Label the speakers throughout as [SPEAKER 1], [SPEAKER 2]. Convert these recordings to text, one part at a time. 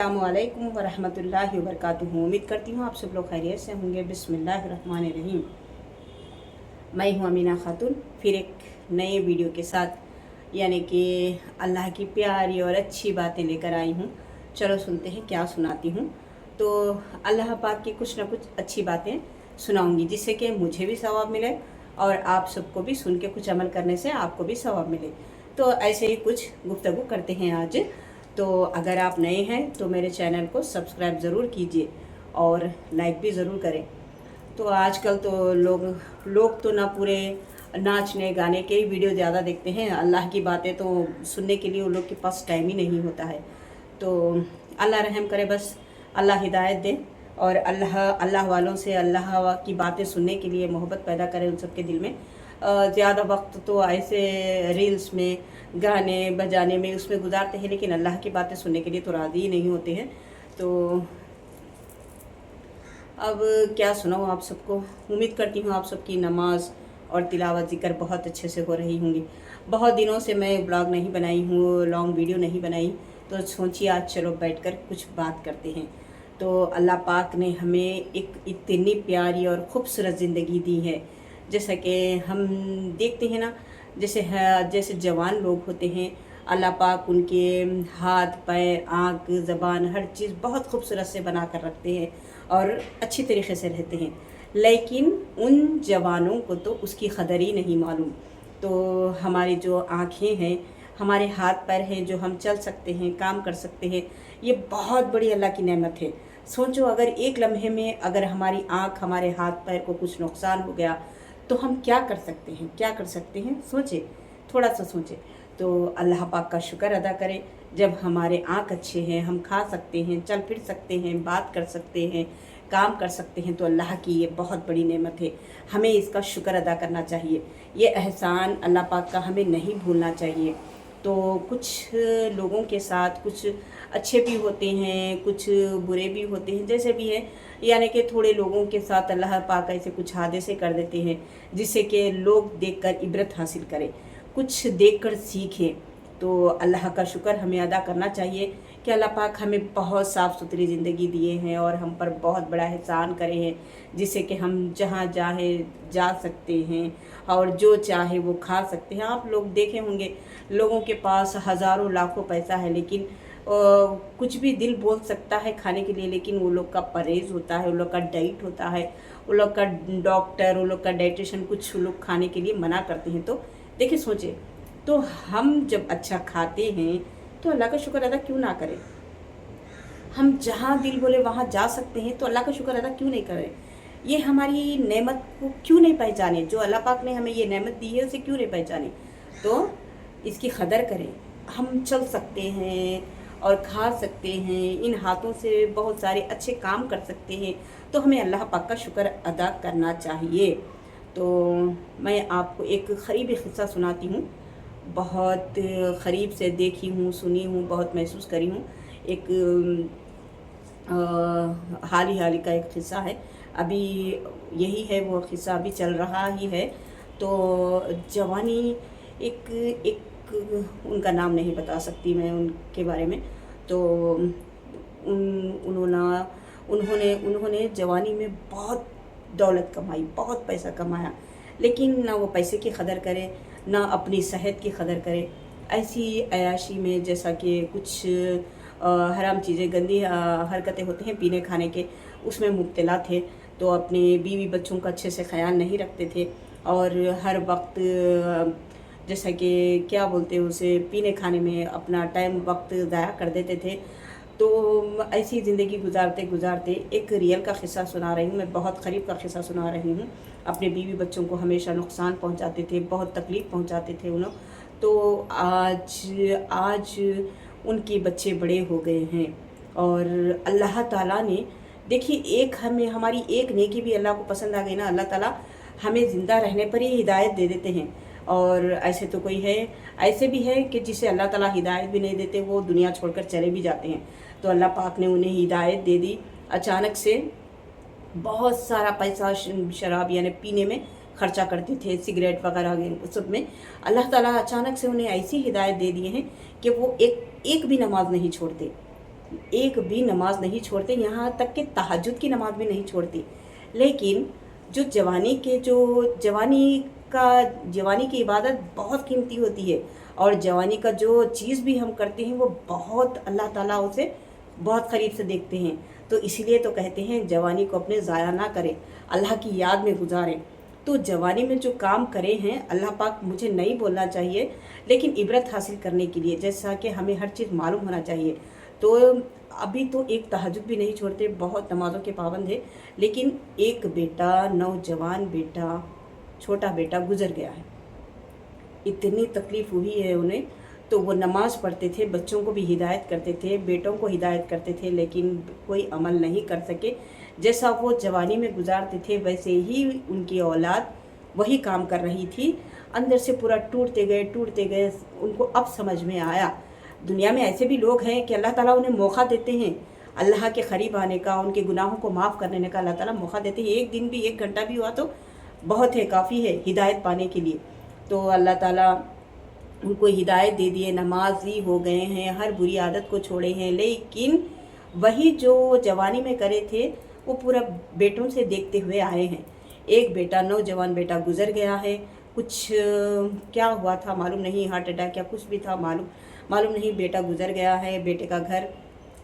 [SPEAKER 1] अस्सलामुअलैकुम वरहमतुल्लाहि वबरकातुहू। उम्मीद करती हूँ आप सब लोग खैरियत से होंगे। बिस्मिल्लाहिर्रहमानिर्रहीम। मैं हूँ अमीना खातून, फिर एक नए वीडियो के साथ, यानी कि अल्लाह की प्यारी और अच्छी बातें लेकर आई हूँ। चलो सुनते हैं क्या सुनाती हूँ। तो अल्लाह पाक की कुछ ना कुछ अच्छी बातें सुनाऊंगी, जिससे कि मुझे भी सवाब मिले और आप सबको भी सुन के कुछ अमल करने से आपको भी सवाब मिले। तो ऐसे ही कुछ गुफ्तगू करते हैं आज। तो अगर आप नए हैं तो मेरे चैनल को सब्सक्राइब ज़रूर कीजिए और लाइक भी ज़रूर करें। तो आजकल तो लोग तो ना पूरे नाचने गाने के ही वीडियो ज़्यादा देखते हैं, अल्लाह की बातें तो सुनने के लिए उन लोग के पास टाइम ही नहीं होता है। तो अल्लाह रहम करे, बस अल्लाह हिदायत दे और अल्लाह वालों से अल्लाह की बातें सुनने के लिए मोहब्बत पैदा करे उन सबके दिल में। ज़्यादा वक्त तो ऐसे रील्स में, गाने बजाने में, उसमें गुजारते हैं, लेकिन अल्लाह की बातें सुनने के लिए तो राज़ी ही नहीं होते हैं। तो अब क्या सुनाऊँ आप सबको। उम्मीद करती हूँ आप सबकी नमाज और तिलावत ज़िक्र बहुत अच्छे से हो रही होंगी। बहुत दिनों से मैं ब्लॉग नहीं बनाई हूँ, लॉन्ग वीडियो नहीं बनाई, तो सोचिए आज चलो बैठकर कुछ बात करते हैं। तो अल्लाह पाक ने हमें एक इतनी प्यारी और ख़ूबसूरत ज़िंदगी दी है। जैसा कि हम देखते हैं ना, जैसे जवान लोग होते हैं, अल्लाह पाक उनके हाथ पैर आँख ज़बान हर चीज़ बहुत खूबसूरत से बना कर रखते हैं और अच्छी तरीके से रहते हैं, लेकिन उन जवानों को तो उसकी कदर ही नहीं मालूम। तो हमारी जो आँखें हैं, हमारे हाथ पैर हैं, जो हम चल सकते हैं, काम कर सकते हैं, ये बहुत बड़ी अल्लाह की नेमत है। सोचो अगर एक लम्हे में अगर हमारी आँख, हमारे हाथ पैर को कुछ नुकसान हो गया तो हम क्या कर सकते हैं, क्या कर सकते हैं, सोचे, थोड़ा सा सोचे। तो अल्लाह पाक का शुक्र अदा करें, जब हमारे आँख अच्छे हैं, हम खा सकते हैं, चल फिर सकते हैं, बात कर सकते हैं, काम कर सकते हैं, तो अल्लाह की ये बहुत बड़ी नेमत है। हमें इसका शुक्र अदा करना चाहिए। ये एहसान अल्लाह पाक का हमें नहीं भूलना चाहिए। तो कुछ लोगों के साथ कुछ अच्छे भी होते हैं, कुछ बुरे भी होते हैं, जैसे भी है, यानी कि थोड़े लोगों के साथ अल्लाह पाक ऐसे कुछ हादसे कर देते हैं जिससे कि लोग देखकर इबरत हासिल करें, कुछ देखकर सीखें। तो अल्लाह का शुक्र हमें अदा करना चाहिए कि अल्लाह पाक हमें बहुत साफ़ सुथरी ज़िंदगी दिए हैं और हम पर बहुत बड़ा एहसान करे हैं, जिससे कि हम जहाँ चाहे जा सकते हैं और जो चाहे वो खा सकते हैं। आप लोग देखे होंगे, लोगों के पास हज़ारों लाखों पैसा है, लेकिन कुछ भी दिल बोल सकता है खाने के लिए, लेकिन वो लोग का परहेज़ होता है, वो लोग का डाइट होता है, वो लोग का डॉक्टर, वो लोग का डाइटिशियन कुछ लोग खाने के लिए मना करते हैं। तो देखिए, सोचे, तो हम जब अच्छा खाते हैं तो अल्लाह का शुक्र अदा क्यों ना करें। हम जहाँ दिल बोले वहाँ जा सकते हैं, तो अल्लाह का शुक्र अदा क्यों नहीं करें। ये हमारी नेमत को क्यों नहीं पहचाने, जो अल्लाह पाक ने हमें ये नेमत दी है उसे क्यों नहीं पहचाने। तो इसकी कदर करें। हम चल सकते हैं और खा सकते हैं, इन हाथों से बहुत सारे अच्छे काम कर सकते हैं, तो हमें अल्लाह पाक का शुक्र अदा करना चाहिए। तो मैं आपको एक क़रीबी क़िस्सा सुनाती हूँ, बहुत क़रीब से देखी हूँ, सुनी हूँ, बहुत महसूस करी हूँ। एक हाल ही का एक क़िस्सा है, अभी यही है वो क़िस्सा, अभी चल रहा ही है। तो जवानी एक उनका नाम नहीं बता सकती मैं उनके बारे में। तो उन्होंने जवानी में बहुत दौलत कमाई, बहुत पैसा कमाया, लेकिन ना वो पैसे की कदर करे, ना अपनी सेहत की कदर करे। ऐसी अयाशी में, जैसा कि कुछ हराम चीज़ें, गंदी हरकतें होती हैं पीने खाने के, उसमें मुब्तला थे। तो अपने बीवी बच्चों का अच्छे से ख्याल नहीं रखते थे और हर वक्त जैसा कि क्या बोलते हैं उसे, पीने खाने में अपना टाइम वक्त ज़ाया कर देते थे। तो ऐसी ज़िंदगी गुजारते गुजारते एक रियल का क़िस्सा सुना रही हूँ मैं, बहुत क़रीब का क़िस्सा सुना रही हूँ। अपने बीवी बच्चों को हमेशा नुकसान पहुँचाते थे, बहुत तकलीफ़ पहुँचाते थे उन्होंने। तो आज उनके बच्चे बड़े हो गए हैं और अल्लाह ताला ने, देखिए, एक हमारी एक नेकी भी अल्लाह को पसंद आ गई ना, अल्लाह ताला हमें ज़िंदा रहने पर ही हिदायत दे देते हैं। और ऐसे तो कोई है, ऐसे भी है कि जिसे अल्लाह ताला हिदायत भी नहीं देते, वो दुनिया छोड़कर चले भी जाते हैं। तो अल्लाह पाक ने उन्हें हिदायत दे दी। अचानक से बहुत सारा पैसा शराब यानी पीने में खर्चा करते थे, सिगरेट वगैरह सब में। अल्लाह ताला अचानक से उन्हें ऐसी हिदायत दे दिए हैं कि वो एक भी नमाज नहीं छोड़ते। एक भी नमाज नहीं छोड़ते, यहाँ तक कि तहज्जुद की नमाज भी नहीं छोड़ती। लेकिन जो जवानी की इबादत बहुत कीमती होती है, और जवानी का जो चीज़ भी हम करते हैं वो बहुत अल्लाह ताला उसे बहुत करीब से देखते हैं। तो इसीलिए तो कहते हैं जवानी को अपने ज़ाया ना करें, अल्लाह की याद में गुजारें। तो जवानी में जो काम करे हैं अल्लाह पाक, मुझे नहीं बोलना चाहिए, लेकिन इबरत हासिल करने के लिए, जैसा कि हमें हर चीज़ मालूम होना चाहिए। तो अभी तो एक तहज्जुद भी नहीं छोड़ते, बहुत नमाज़ों के पाबंद है, लेकिन एक बेटा, नौजवान बेटा, छोटा बेटा गुजर गया है। इतनी तकलीफ़ हुई है उन्हें। तो वो नमाज़ पढ़ते थे, बच्चों को भी हिदायत करते थे, बेटों को हिदायत करते थे, लेकिन कोई अमल नहीं कर सके। जैसा वो जवानी में गुजारते थे वैसे ही उनकी औलाद वही काम कर रही थी। अंदर से पूरा टूटते गए। उनको अब समझ में आया, दुनिया में ऐसे भी लोग हैं कि अल्लाह ताला उन्हें मौका देते हैं अल्लाह के करीब आने का, उनके गुनाहों को माफ़ करने का अल्लाह ताला मौका देते हैं। एक दिन भी, 1 घंटा भी हुआ तो बहुत है, काफ़ी है हिदायत पाने के लिए। तो अल्लाह ताला उनको हिदायत दे दिए, नमाजी हो गए हैं, हर बुरी आदत को छोड़े हैं। लेकिन वही जो जवानी में करे थे वो पूरा बेटों से देखते हुए आए हैं। एक बेटा, नौजवान बेटा गुजर गया है। कुछ क्या हुआ था मालूम नहीं, हार्ट अटैक या कुछ भी था मालूम नहीं, बेटा गुजर गया है, बेटे का घर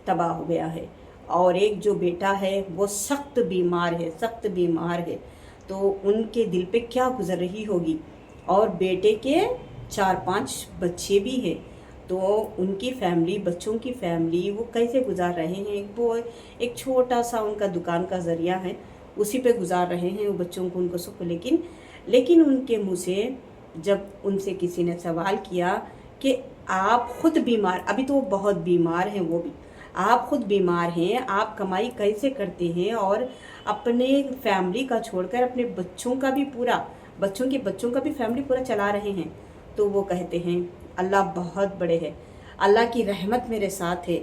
[SPEAKER 1] तबाह हो गया है। और एक जो बेटा है वो सख्त बीमार है। तो उनके दिल पे क्या गुजर रही होगी। और बेटे के 4-5 बच्चे भी हैं, तो उनकी फैमिली, बच्चों की फैमिली वो कैसे गुजार रहे हैं। वो एक छोटा सा उनका दुकान का ज़रिया है, उसी पे गुजार रहे हैं वो बच्चों को, उनको सबको। लेकिन उनके मुँह से जब उनसे किसी ने सवाल किया कि आप ख़ुद बीमार, अभी तो वो बहुत बीमार हैं, वो भी आप ख़ुद बीमार हैं, आप कमाई कैसे करते हैं और अपने फैमिली का छोड़कर अपने बच्चों का भी फैमिली पूरा चला रहे हैं। तो वो कहते हैं अल्लाह बहुत बड़े हैं, अल्लाह की रहमत मेरे साथ है,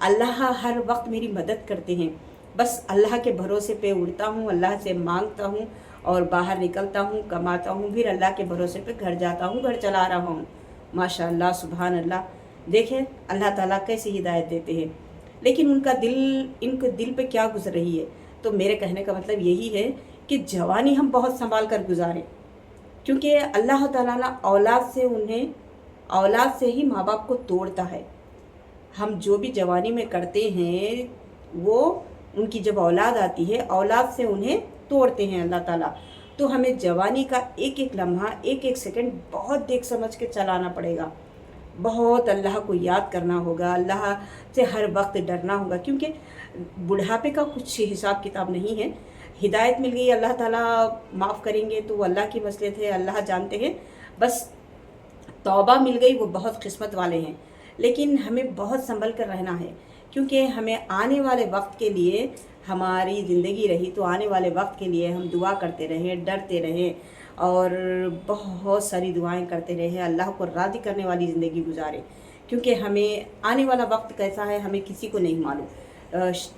[SPEAKER 1] अल्लाह हर वक्त मेरी मदद करते हैं। बस अल्लाह के भरोसे पे उड़ता हूँ, अल्लाह से मांगता हूँ और बाहर निकलता हूँ, कमाता हूँ, फिर अल्लाह के भरोसे पे घर जाता हूँ, घर चला रहा हूँ। माशाअल्लाह, सुभान अल्लाह। देखें अल्लाह ताला कैसी हिदायत देते हैं। लेकिन इनके दिल पे क्या गुजर रही है। तो मेरे कहने का मतलब यही है कि जवानी हम बहुत संभाल कर गुजारें, क्योंकि अल्लाह ताला ना औलाद से ही माँ बाप को तोड़ता है। हम जो भी जवानी में करते हैं वो उनकी जब औलाद आती है, औलाद से उन्हें तोड़ते हैं अल्लाह ताला। तो हमें जवानी का एक एक लम्हा, एक एक सेकंड बहुत देख समझ के चलाना पड़ेगा। बहुत अल्लाह को याद करना होगा, अल्लाह से हर वक्त डरना होगा, क्योंकि बुढ़ापे का कुछ हिसाब किताब नहीं है। हिदायत मिल गई, अल्लाह ताला माफ़ करेंगे तो वो अल्लाह की मसलियत है, अल्लाह जानते हैं। बस तौबा मिल गई, वो बहुत किस्मत वाले हैं। लेकिन हमें बहुत संभल कर रहना है, क्योंकि हमें आने वाले वक्त के लिए, हमारी ज़िंदगी रही तो आने वाले वक्त के लिए हम दुआ करते रहें, डरते रहें और बहुत सारी दुआएं करते रहें, अल्लाह को राज़ी करने वाली ज़िंदगी गुजारें। क्योंकि हमें आने वाला वक्त कैसा है हमें किसी को नहीं मालूम।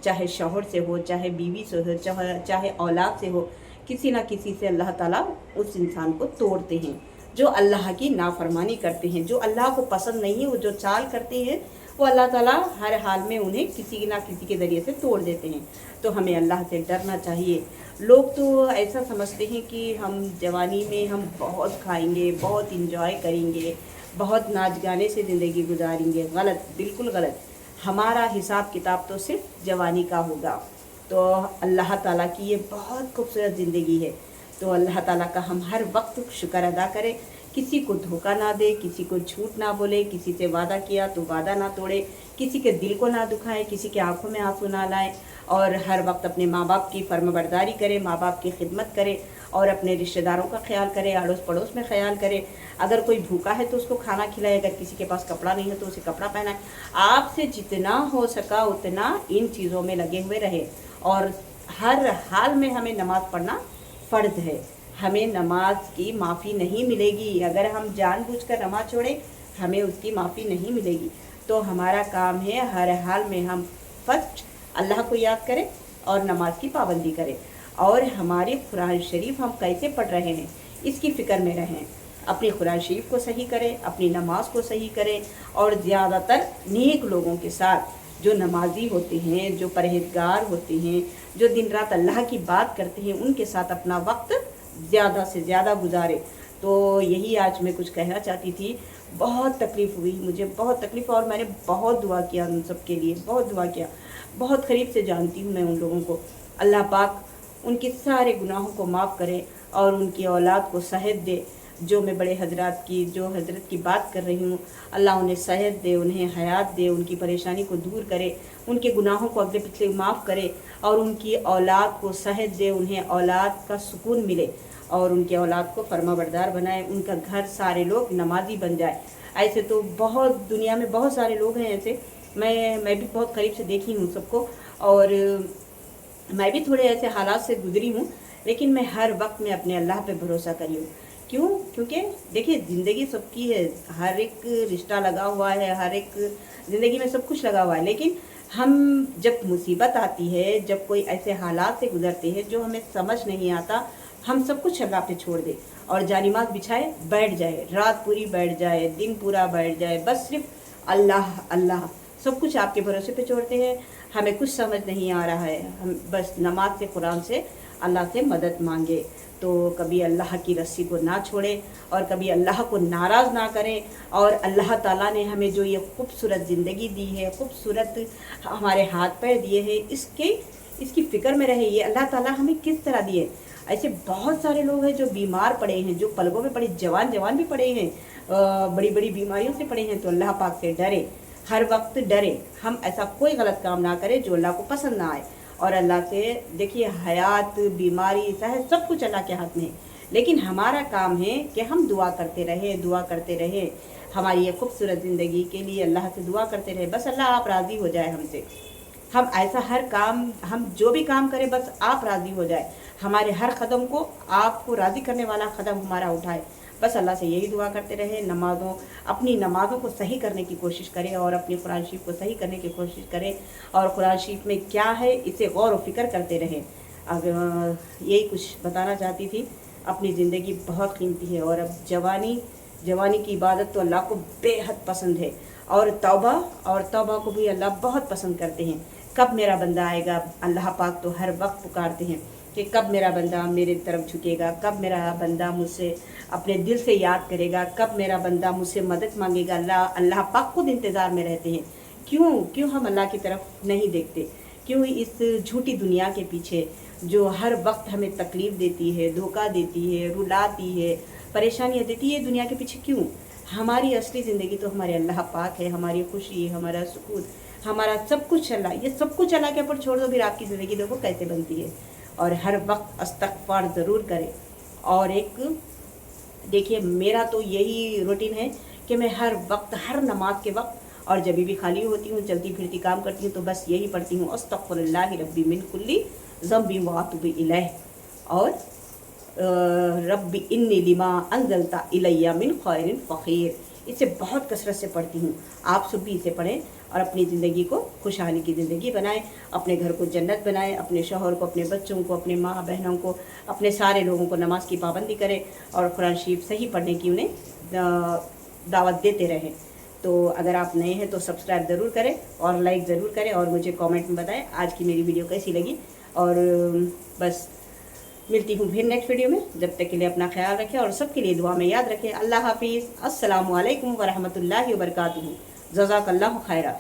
[SPEAKER 1] चाहे शौहर से हो, चाहे बीवी से हो, चाहे औलाद से हो, किसी ना किसी से अल्लाह ताला उस इंसान को तोड़ते हैं जो अल्लाह की नाफरमानी करते हैं, जो अल्लाह को पसंद नहीं है। वो जो चाल करते हैं वो अल्लाह ताला हर हाल में उन्हें किसी ना किसी के ज़रिए से तोड़ देते हैं। तो हमें अल्लाह से डरना चाहिए। लोग तो ऐसा समझते हैं कि हम जवानी में हम बहुत खाएंगे, बहुत इंजॉय करेंगे, बहुत नाच गाने से ज़िंदगी गुजारेंगे। गलत, बिल्कुल गलत। हमारा हिसाब किताब तो सिर्फ जवानी का होगा। तो अल्लाह ताला की ये बहुत खूबसूरत ज़िंदगी है। तो अल्लाह ताला का हम हर वक्त शुक्र अदा करें, किसी को धोखा ना दे, किसी को झूठ ना बोले, किसी से वादा किया तो वादा ना तोड़े, किसी के दिल को ना दुखाए, किसी के आंखों में आंसू ना लाए, और हर वक्त अपने माँ बाप की फर्माबरदारी करे, माँ बाप की खिदमत करे और अपने रिश्तेदारों का ख्याल करे, अड़ोस पड़ोस में ख्याल करे। अगर कोई भूखा है तो उसको खाना खिलाए, अगर किसी के पास कपड़ा नहीं है तो उसे कपड़ा पहनाए। आपसे जितना हो सका उतना इन चीज़ों में लगे हुए रहे। और हर हाल में हमें नमाज़ पढ़ना फ़र्ज़ है। हमें नमाज की माफ़ी नहीं मिलेगी। अगर हम जानबूझकर नमाज छोड़े हमें उसकी माफ़ी नहीं मिलेगी। तो हमारा काम है हर हाल में हम फर्स्ट अल्लाह को याद करें और नमाज की पाबंदी करें, और हमारी कुरान शरीफ हम कैसे पढ़ रहे हैं इसकी फ़िक्र में रहें। अपनी कुरान शरीफ को सही करें, अपनी नमाज को सही करें, और ज़्यादातर नेक लोगों के साथ जो नमाजी होते हैं, जो परहेजगार होते हैं, जो दिन रात अल्लाह की बात करते हैं, उनके साथ अपना वक्त ज़्यादा से ज़्यादा गुजारे। तो यही आज मैं कुछ कहना चाहती थी। बहुत तकलीफ़ हुई मुझे, बहुत तकलीफ़, और मैंने बहुत दुआ किया उन सब के लिए, बहुत दुआ किया। बहुत करीब से जानती हूँ मैं उन लोगों को। अल्लाह पाक उनके सारे गुनाहों को माफ़ करे और उनकी औलाद को सेहत दे। जो मैं बड़े हजरात की, जो हजरत की बात कर रही हूँ, अल्लाह उन्हें सेहत दे, उन्हें हयात दे, उनकी परेशानी को दूर करे, उनके गुनाहों को अगले पिछले माफ़ करे और उनकी औलाद को सेहत दे, उन्हें औलाद का सुकून मिले और उनके औलाद को फरमाबरदार बनाए, उनका घर सारे लोग नमाजी बन जाए। ऐसे तो बहुत दुनिया में बहुत सारे लोग हैं ऐसे, मैं भी बहुत करीब से देखी हूँ सबको, और मैं भी थोड़े ऐसे हालात से गुजरी हूँ, लेकिन मैं हर वक्त में अपने अल्लाह पे भरोसा करी हूँ। क्यों? क्योंकि देखिए ज़िंदगी सबकी है, हर एक रिश्ता लगा हुआ है, हर एक ज़िंदगी में सब कुछ लगा हुआ है, लेकिन हम जब मुसीबत आती है, जब कोई ऐसे हालात से गुजरते हैं जो हमें समझ नहीं आता, हम सब कुछ अल्लाह पे छोड़ दे और जानिमाज़ बिछाए बैठ जाए, रात पूरी बैठ जाए, दिन पूरा बैठ जाए, बस सिर्फ अल्लाह अल्लाह, सब कुछ आपके भरोसे पे छोड़ते हैं। हमें कुछ समझ नहीं आ रहा है, हम बस नमाज से, कुरान से अल्लाह से मदद मांगे। तो कभी अल्लाह की रस्सी को ना छोड़े और कभी अल्लाह को नाराज़ ना करें। और अल्लाह ताला ने हमें जो ये खूबसूरत ज़िंदगी दी है, खूबसूरत हमारे हाथ पैर दिए हैं, इसकी फ़िक्र में रहे, ये अल्लाह ताला हमें किस तरह दिए। ऐसे बहुत सारे लोग हैं जो बीमार पड़े हैं, जो पलकों में पड़े, जवान भी पड़े हैं, बड़ी बड़ी बीमारियों से पड़े हैं। तो अल्लाह पाक से डरे, हर वक्त डरे, हम ऐसा कोई गलत काम ना करें जो अल्लाह को पसंद ना आए। और अल्लाह से देखिए, हयात, बीमारी, सेहत सब कुछ अल्लाह के हाथ में है, लेकिन हमारा काम है कि हम दुआ करते रहें हमारी ये खूबसूरत ज़िंदगी के लिए अल्लाह से दुआ करते रहें। बस अल्लाह आप राज़ी हो जाए हमसे, हम ऐसा हर काम, हम जो भी काम करें बस आप राज़ी हो जाए, हमारे हर कदम को आपको राज़ी करने वाला कदम हमारा उठाए। बस अल्लाह से यही दुआ करते रहे। अपनी नमाज़ों को सही करने की कोशिश करें और अपनी कुरान शरीफ को सही करने की कोशिश करें और कुरान शरीफ में क्या है इसे गौर व फिक्र करते रहें। अब यही कुछ बताना चाहती थी। अपनी ज़िंदगी बहुत कीमती है और अब जवानी की इबादत तो अल्लाह को बेहद पसंद है और तौबा को भी अल्लाह बहुत पसंद करते हैं। कब मेरा बंदा आएगा, अल्लाह पाक तो हर वक्त पुकारते हैं कि कब मेरा बंदा मेरे तरफ झुकेगा, कब मेरा बंदा मुझसे अपने दिल से याद करेगा, कब मेरा बंदा मुझसे मदद मांगेगा। अल्लाह पाक खुद इंतज़ार में रहते हैं। क्यों हम अल्लाह की तरफ नहीं देखते? क्यों इस झूठी दुनिया के पीछे जो हर वक्त हमें तकलीफ़ देती है, धोखा देती है, रुलाती है, परेशानियाँ देती है, दुनिया के पीछे क्यों? हमारी असली ज़िंदगी तो हमारे अल्लाह पाक है, हमारी खुशी, हमारा सुकून, हमारा सब कुछ अल्लाह। ये सब कुछ अल्लाह के ऊपर छोड़ दो, फिर आपकी ज़िंदगी देखो कैसे बनती है। और हर वक्त इस्तग़फ़ार ज़रूर करें। और एक देखिए, मेरा तो यही रूटीन है कि मैं हर वक्त, हर नमाज के वक्त और जब भी खाली होती हूँ, चलती फिरती काम करती हूँ, तो बस यही पढ़ती हूँ, अस्तग़फ़िरुल्लाह रब्बी मिन कुल्ली ज़ंबी व अतूबु इलैह, और रब्बी इन्नी लिमा अंज़लता इलैया मिन खैरिन फ़क़ीर। इसे बहुत कसरत से पढ़ती हूँ। आप सब भी इसे पढ़ें और अपनी ज़िंदगी को खुशहाली की ज़िंदगी बनाएं, अपने घर को जन्नत बनाएं, अपने शौहर को, अपने बच्चों को, अपने माँ बहनों को, अपने सारे लोगों को नमाज की पाबंदी करें और कुरान शरीफ सही पढ़ने की उन्हें दावत देते रहें। तो अगर आप नए हैं तो सब्सक्राइब ज़रूर करें और लाइक ज़रूर करें और मुझे कमेंट में बताएं आज की मेरी वीडियो कैसी लगी। और बस मिलती हूँ फिर नेक्स्ट वीडियो में। जब तक के लिए अपना ख्याल रखें और सबके लिए दुआ में याद रखें। अल्लाह हाफिज़। अस्सलामु अलैकुम व रहमतुल्लाहि व बरकातुहू। जज़ाकल्लाहु खैरा।